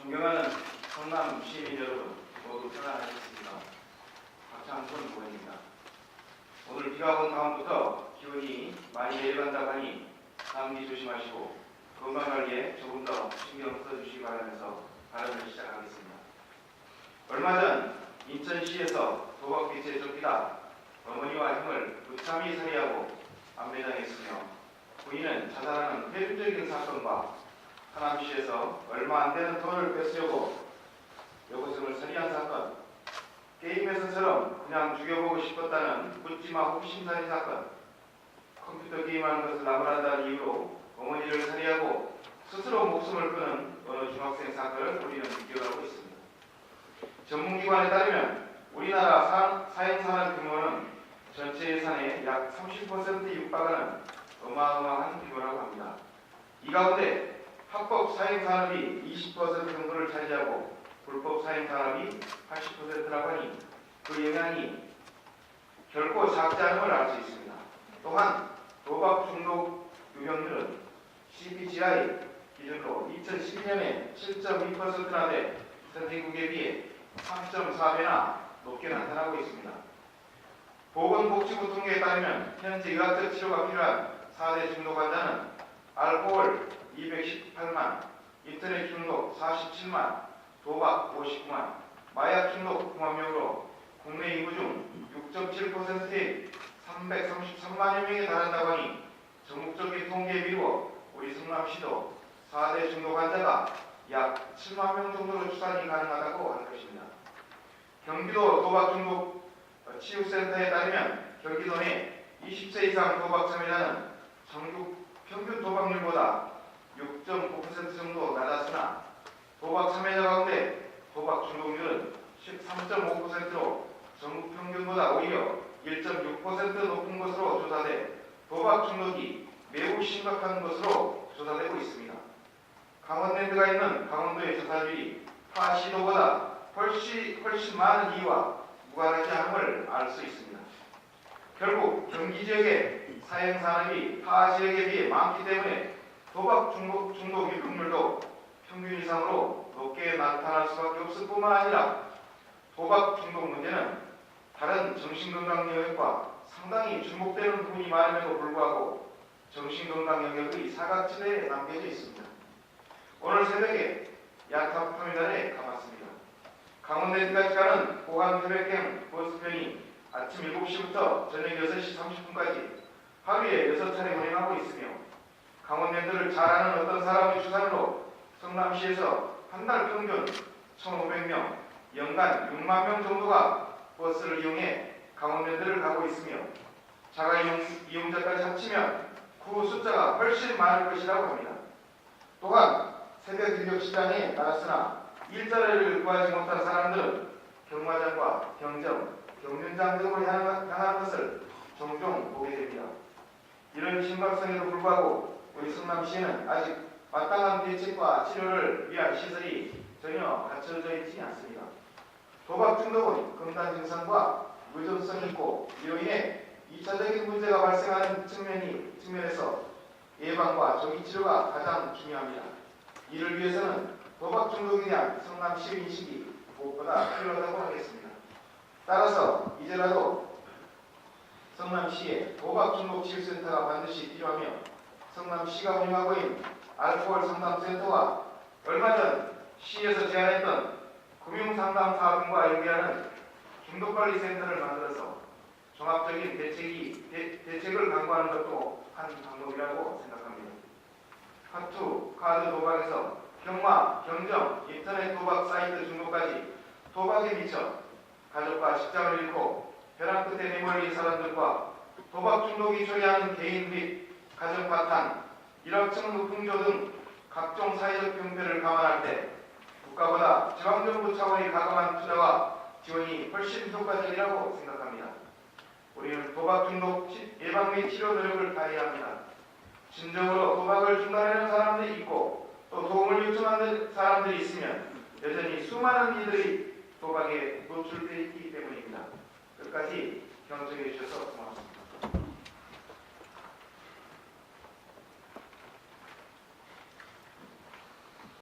존경하는 성남 시민 여러분, 모두 평안하셨습니까? 박창순 의원입니다. 오늘 비가 온 다음부터 기온이 많이 내려간다고 하니 감기 조심하시고 건강관리에 조금 더 신경 써주시기 바라면서 발언을 시작하겠습니다. 얼마 전 인천시에서 도박빚에 쫓기다 어머니와 형을 무참히 살해하고 안매장했으며 부인은 자살하는 폐륜적인 사건과 하남시에서 얼마 안 되는 돈을 뺏으려고 여고생을 살해한 사건, 게임에서처럼 그냥 죽여보고 싶었다는 묻지마 호기심살인 사건, 컴퓨터 게임하는 것을 나무란다는 이유로 어머니를 살해하고 스스로 목숨을 끊은 어느 중학생 사건을 우리는 기억하고 있습니다. 전문기관에 따르면 우리나라 사행산업 규모는 전체 예산의 약 30% 육박하는 어마어마한 규모라고 합니다. 이 가운데 합법 사행산업이 20% 정도를 차지하고 불법 사행산업이 80%라고 하니 그 영향이 결코 작지 않음을 알 수 있습니다. 또한 도박 중독 유형률은 CPGI 기준으로 2012년에 7.2%나 돼 선진국에 비해 3.4배나 높게 나타나고 있습니다. 보건복지부 통계에 따르면 현재 의학적 치료가 필요한 4대 중독 환자는 알코올 218만, 인터넷 중독 47만, 도박 59만, 마약 중독 9만 명으로 국내 인구 중 6.7%인 333만여 명에 달한다고 하니 전국적인 통계에 비추어 우리 성남시도 4대 중독 환자가 약 7만 명 정도로 추산이 가능하다고 할 것입니다. 경기도 도박 중독 치유센터에 따르면 경기도 내 20세 이상 도박 참여자는 전국 평균 도박률보다 6.9% 정도 낮았으나 도박 참여자 가운데 도박 중독률은 13.5%로 전국 평균보다 오히려 1.6% 높은 것으로 조사돼 도박 중독이 매우 심각한 것으로 조사되고 있습니다. 강원랜드가 있는 강원도의 자살률이 타 시도보다 훨씬 많은 이유와 무관하지 않음을 알 수 있습니다. 결국 경기 지역의 사행산업이 타 지역에 비해 많기 때문에 도박 중독 유병률도 평균 이상으로 높게 나타날 수밖에 없을 뿐만 아니라 도박 중독 문제는 다른 정신건강 영역과 상당히 주목되는 부분이 많음에도 불구하고 정신건강 영역의 사각지대에 남겨져 있습니다. 오늘 새벽에 야탑터미널에 가봤습니다. 강원랜드까지 가는 고항 태백행 버스편이 아침 7시부터 저녁 6시 30분까지 하루에 6차례 운행하고 있으며 강원랜드를 잘 아는 어떤 사람의 추산으로 성남시에서 한 달 평균 1,500명, 연간 6만 명 정도가 버스를 이용해 강원랜드를 가고 있으며 자가 이용자까지 합치면 그 숫자가 훨씬 많을 것이라고 합니다. 또한 새벽 인력 시장에 나갔으나 일자리를 구하지 못한 사람들은 경마장과 경점, 경륜장 등으로 향하는 것을 종종 보게 됩니다. 이런 심각성에도 불구하고 우리 성남시에는 아직 마땅한 대책과 치료를 위한 시설이 전혀 갖춰져 있지 않습니다. 도박 중독은 금단 증상과 의존성이 있고 이로 인해 2차적인 문제가 발생하는 측면에서 예방과 조기 치료가 가장 중요합니다. 이를 위해서는 도박 중독에 대한 성남시 인식이 무엇보다 필요하다고 하겠습니다. 따라서 이제라도 성남시에 도박 중독 치유센터가 반드시 필요하며 성남시가 운영하고 있는 알코올 상담센터와 얼마 전 시에서 제안했던 금융상담 사업과 연계하는 중독관리센터를 만들어서 종합적인 대책을 강구하는 것도 한 방법이라고 생각합니다. 하투, 카드 도박에서 경마, 경점, 인터넷 도박 사이트 중독까지 도박에 미쳐 가족과 직장을 잃고 벼랑 끝에 내몰린 사람들과 도박 중독이 초래하는 개인 및 가정 파탄, 일확천후 풍조 등 각종 사회적 병폐를 감안할 때 국가보다 지방정부 차원의 가감한 투자와 지원이 훨씬 효과적이라고 생각합니다. 우리는 도박 중독 예방 및 치료 노력을 다해야 합니다. 진정으로 도박을 중단하는 사람들이 있고 또 도움을 요청하는 사람들이 있으면 여전히 수많은 이들이 도박에 노출되어 있기 때문입니다. 끝까지 경청해 주셔서 고맙습니다.